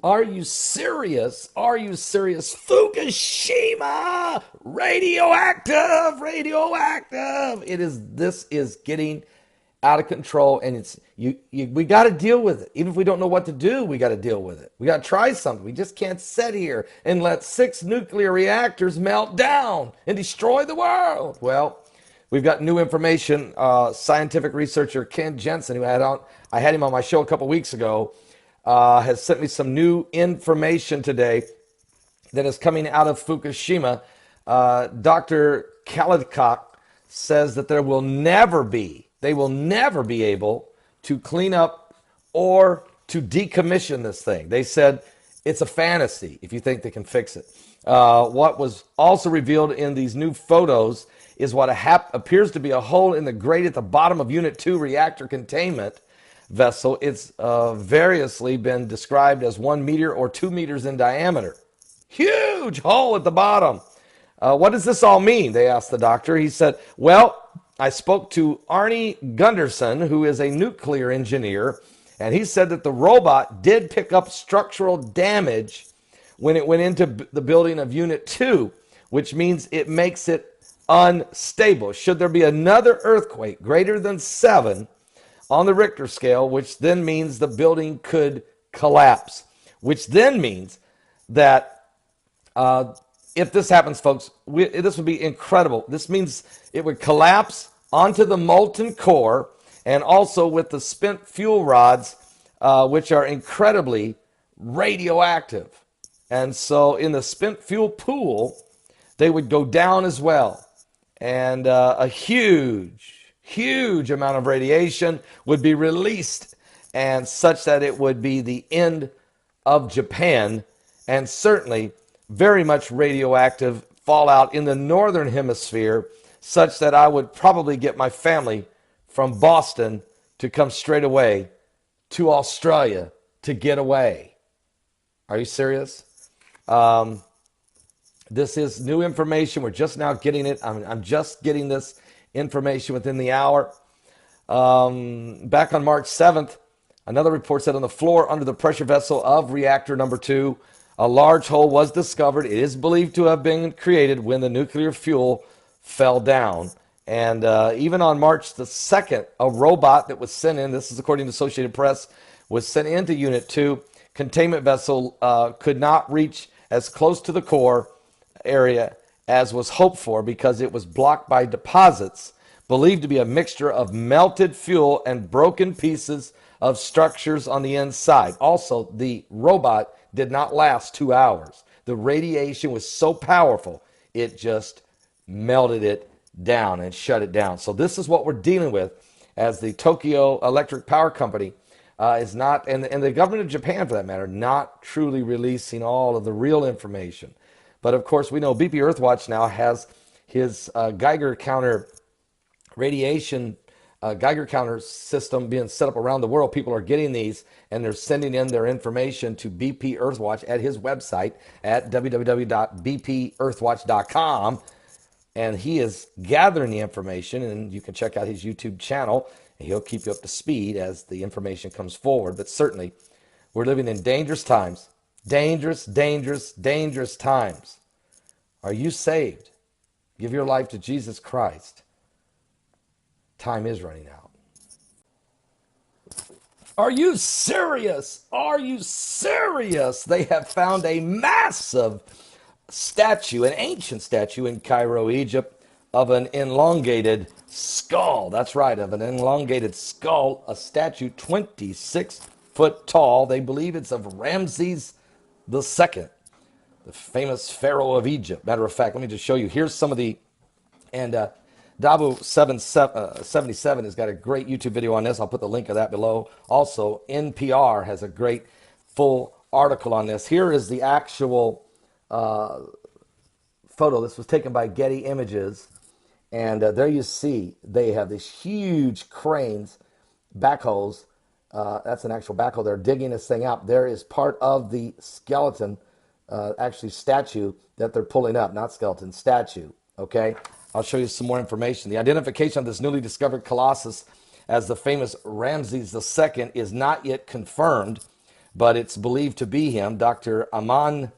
Are you serious? Are you serious? Fukushima! Radioactive! Radioactive! This is getting out of control, and we got to deal with it. Even if we don't know what to do, we got to deal with it. We got to try something. We just can't sit here and let 6 nuclear reactors melt down and destroy the world. Well, we've got new information. Scientific researcher Ken Jensen, I had him on my show a couple weeks ago, has sent me some new information today that is coming out of Fukushima. Dr. Kalitkok says that they will never be able to clean up or to decommission this thing. They said it's a fantasy if you think they can fix it. What was also revealed in these new photos is what appears to be a hole in the grate at the bottom of Unit 2 reactor containment vessel. It's variously been described as 1 meter or 2 meters in diameter. Huge hole at the bottom. What does this all mean? They asked the doctor. He said, well, I spoke to Arnie Gunderson, who is a nuclear engineer, and he said that the robot did pick up structural damage when it went into the building of Unit 2, which means it makes it unstable. Should there be another earthquake greater than 7 on the Richter scale, which then means the building could collapse, which then means that if this happens, folks, this would be incredible. This means it would collapse onto the molten core and also with the spent fuel rods, which are incredibly radioactive. And so in the spent fuel pool, they would go down as well. And a huge amount of radiation would be released, and such that it would be the end of Japan, and certainly very much radioactive fallout in the northern hemisphere, such that I would probably get my family from Boston to come straight away to Australia to get away. Are you serious? This is new information. We're just now getting it. I'm just getting this information within the hour. Back on March 7th, another report said on the floor under the pressure vessel of reactor number 2, a large hole was discovered. It is believed to have been created when the nuclear fuel fell down. And even on March the 2nd, a robot that was sent in, this is according to Associated Press, was sent into Unit 2. Containment vessel could not reach as close to the core area as was hoped for because it was blocked by deposits believed to be a mixture of melted fuel and broken pieces of structures on the inside. Also, the robot did not last 2 hours. The radiation was so powerful, it just melted it down and shut it down. So this is what we're dealing with as the Tokyo Electric Power Company is not, and the government of Japan for that matter, not truly releasing all of the real information. But of course, we know BP Earthwatch now has his Geiger counter radiation Geiger counter system being set up around the world. People are getting these, and they're sending in their information to BP Earthwatch at his website at www.bpearthwatch.com. And he is gathering the information, and you can check out his YouTube channel, and he'll keep you up to speed as the information comes forward. But certainly, we're living in dangerous times. Dangerous, dangerous, dangerous times. Are you saved? Give your life to Jesus Christ. Time is running out. Are you serious? Are you serious? They have found a massive statue, an ancient statue in Cairo, Egypt, of an elongated skull. That's right, of an elongated skull, a statue 26 foot tall. They believe it's of Ramses II, the famous pharaoh of Egypt. Matter of fact, let me just show you. Here's some of the, and Dabu 77 has got a great YouTube video on this. I'll put the link of that below. Also, NPR has a great full article on this. Here is the actual photo. This was taken by Getty Images. And there you see they have these huge cranes, backhoes. That's an actual backhoe. They're digging this thing out. There is part of the skeleton, actually statue, that they're pulling up. Not skeleton, statue. Okay? I'll show you some more information. The identification of this newly discovered colossus as the famous Ramses II is not yet confirmed, but it's believed to be him. Dr. Aman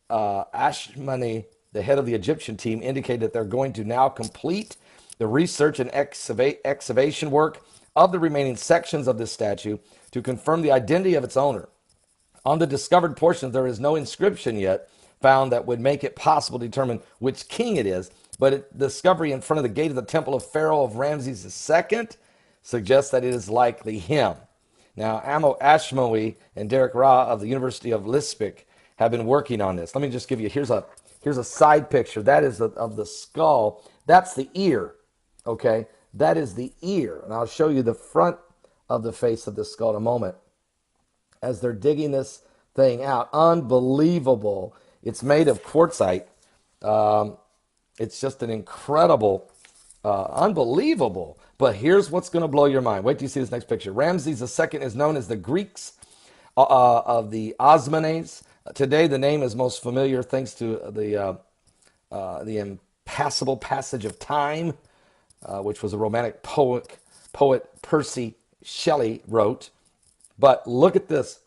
Ashmani, the head of the Egyptian team, indicated that they're going to now complete the research and excavation work of the remaining sections of this statue to confirm the identity of its owner. On the discovered portions, there is no inscription yet found that would make it possible to determine which king it is, but the discovery in front of the gate of the temple of Pharaoh of Ramses II suggests that it is likely him. Now, Amo Ashmoe and Derek Ra of the University of Leipzig have been working on this. Let me just give you, here's a side picture. That is of the skull. That's the ear, okay? That is the ear. And I'll show you the front of the face of the skull in a moment as they're digging this thing out. Unbelievable. It's made of quartzite. It's just an incredible, unbelievable. But here's what's going to blow your mind. Wait till you see this next picture. Ramses II is known as the Greeks of the Osmanes. Today, the name is most familiar thanks to the impassable passage of time, which was a romantic poet Percy Shelley wrote. But look at this.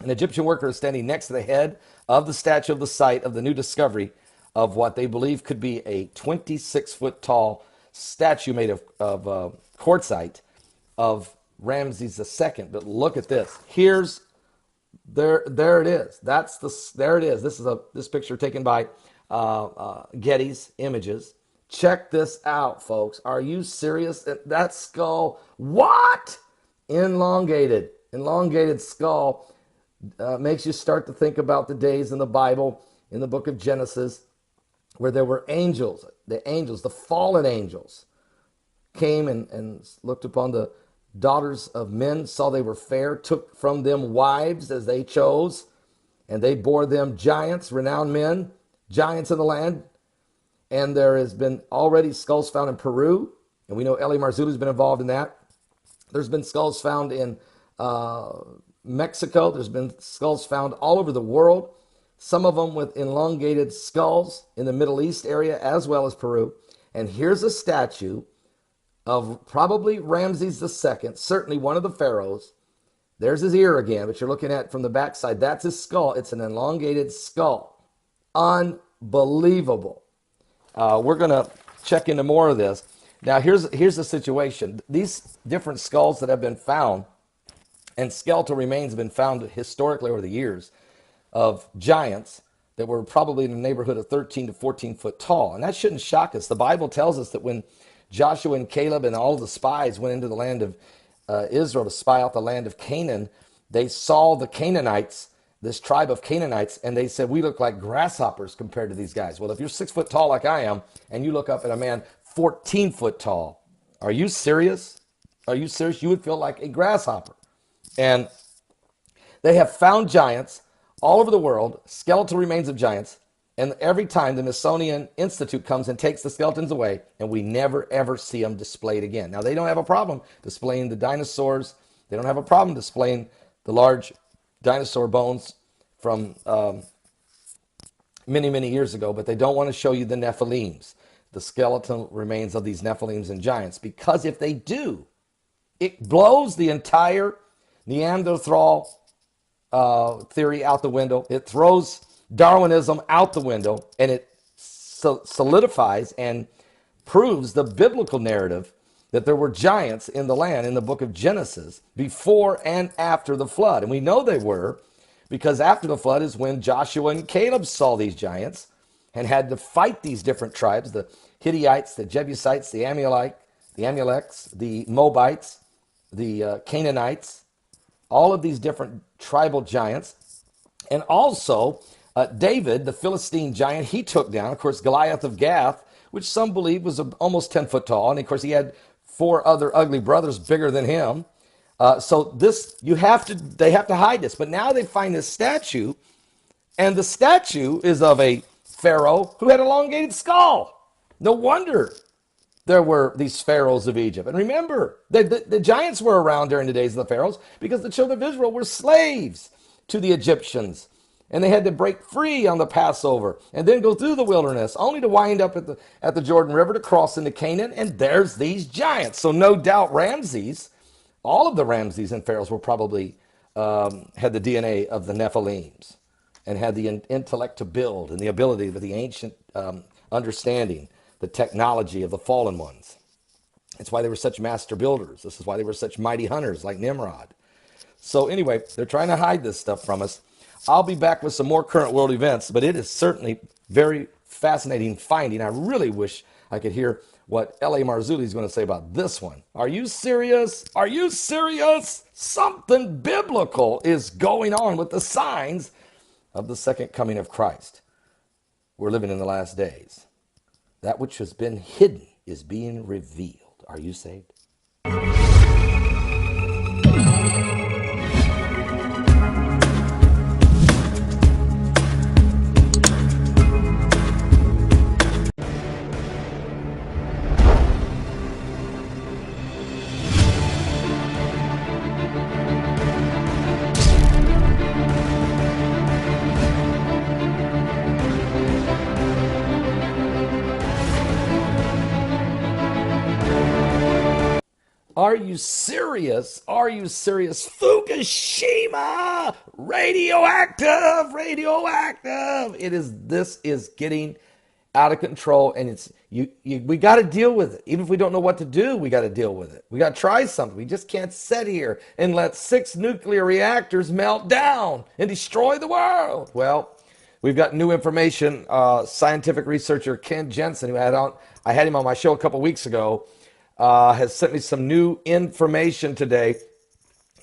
An Egyptian worker is standing next to the head of the statue of the site of the new discovery of what they believe could be a 26-foot tall statue made of quartzite of Ramses II. But look at this. There it is. There it is. This picture taken by Getty's Images. Check this out, folks. Are you serious? That skull, what? Elongated skull makes you start to think about the days in the Bible, in the book of Genesis, where there were angels, the fallen angels, came and looked upon the daughters of men, saw they were fair, took from them wives as they chose, and they bore them giants, renowned men, giants in the land. And there has been already skulls found in Peru, and we know Eli Marzulli's been involved in that. There's been skulls found in Mexico. There's been skulls found all over the world, some of them with elongated skulls in the Middle East area as well as Peru. And here's a statue of probably Ramses II, certainly one of the pharaohs. There's his ear again, but you're looking at from the backside. That's his skull. It's an elongated skull. Unbelievable. We're going to check into more of this. Now, here's the situation. These different skulls that have been found and skeletal remains have been found historically over the years of giants that were probably in the neighborhood of 13 to 14 foot tall. And that shouldn't shock us. The Bible tells us that when Joshua and Caleb and all the spies went into the land of Israel to spy out the land of Canaan, they saw the Canaanites, this tribe of Canaanites, and they said, we look like grasshoppers compared to these guys. Well, if you're 6 foot tall like I am, and you look up at a man 14 foot tall, are you serious? Are you serious? You would feel like a grasshopper. And they have found giants all over the world, skeletal remains of giants, and every time the Smithsonian Institute comes and takes the skeletons away, and we never, ever see them displayed again. Now, they don't have a problem displaying the dinosaurs. They don't have a problem displaying the large dinosaur bones from many, many years ago, but they don't want to show you the Nephilims, the skeletal remains of these Nephilims and giants, because if they do, it blows the entire Neanderthal theory out the window. It throws Darwinism out the window, and it solidifies and proves the biblical narrative that there were giants in the land in the book of Genesis before and after the flood. And we know they were because after the flood is when Joshua and Caleb saw these giants and had to fight these different tribes, the Hittites, the Jebusites, the Amalekites, the Moabites, the Canaanites, all of these different tribal giants. And also David, the Philistine giant, he took down, of course, Goliath of Gath, which some believe was almost 10 foot tall. And of course, he had 4 other ugly brothers bigger than him. So they have to hide this. But now they find this statue, and the statue is of a pharaoh who had an elongated skull. No wonder there were these pharaohs of Egypt. And remember, the giants were around during the days of the pharaohs because the children of Israel were slaves to the Egyptians. And they had to break free on the Passover and then go through the wilderness, only to wind up at the Jordan River to cross into Canaan. And there's these giants. So no doubt Ramses, all of the Ramses and pharaohs were probably had the DNA of the Nephilims and had the intellect to build and the ability with the ancient understanding, the technology of the fallen ones. It's why they were such master builders. This is why they were such mighty hunters like Nimrod. So anyway, they're trying to hide this stuff from us. I'll be back with some more current world events, but it is certainly very fascinating finding. I really wish I could hear what L.A. Marzulli is going to say about this one. Are you serious? Are you serious? Something biblical is going on with the signs of the second coming of Christ. We're living in the last days. That which has been hidden is being revealed. Are you saved? Are you serious? Are you serious? Fukushima! Radioactive! Radioactive! This is getting out of control, and we got to deal with it. Even if we don't know what to do, we got to deal with it. We got to try something. We just can't sit here and let 6 nuclear reactors melt down and destroy the world. Well, we've got new information. Scientific researcher Ken Jensen, who I had him on my show a couple weeks ago, has sent me some new information today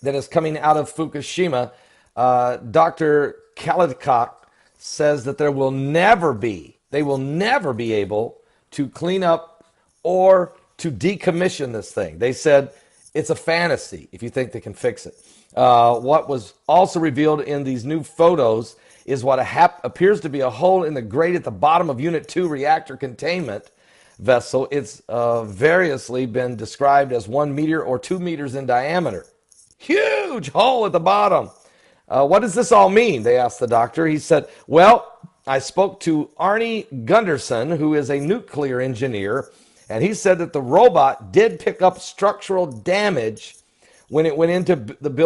that is coming out of Fukushima. Dr. Kaladkak says that they will never be able to clean up or to decommission this thing. They said it's a fantasy if you think they can fix it. What was also revealed in these new photos is what appears to be a hole in the grate at the bottom of Unit 2 reactor containment vessel. It's variously been described as 1 meter or 2 meters in diameter. Huge hole at the bottom. What does this all mean? They asked the doctor. He said, well, I spoke to Arnie Gunderson, who is a nuclear engineer, and he said that the robot did pick up structural damage when it went into the building.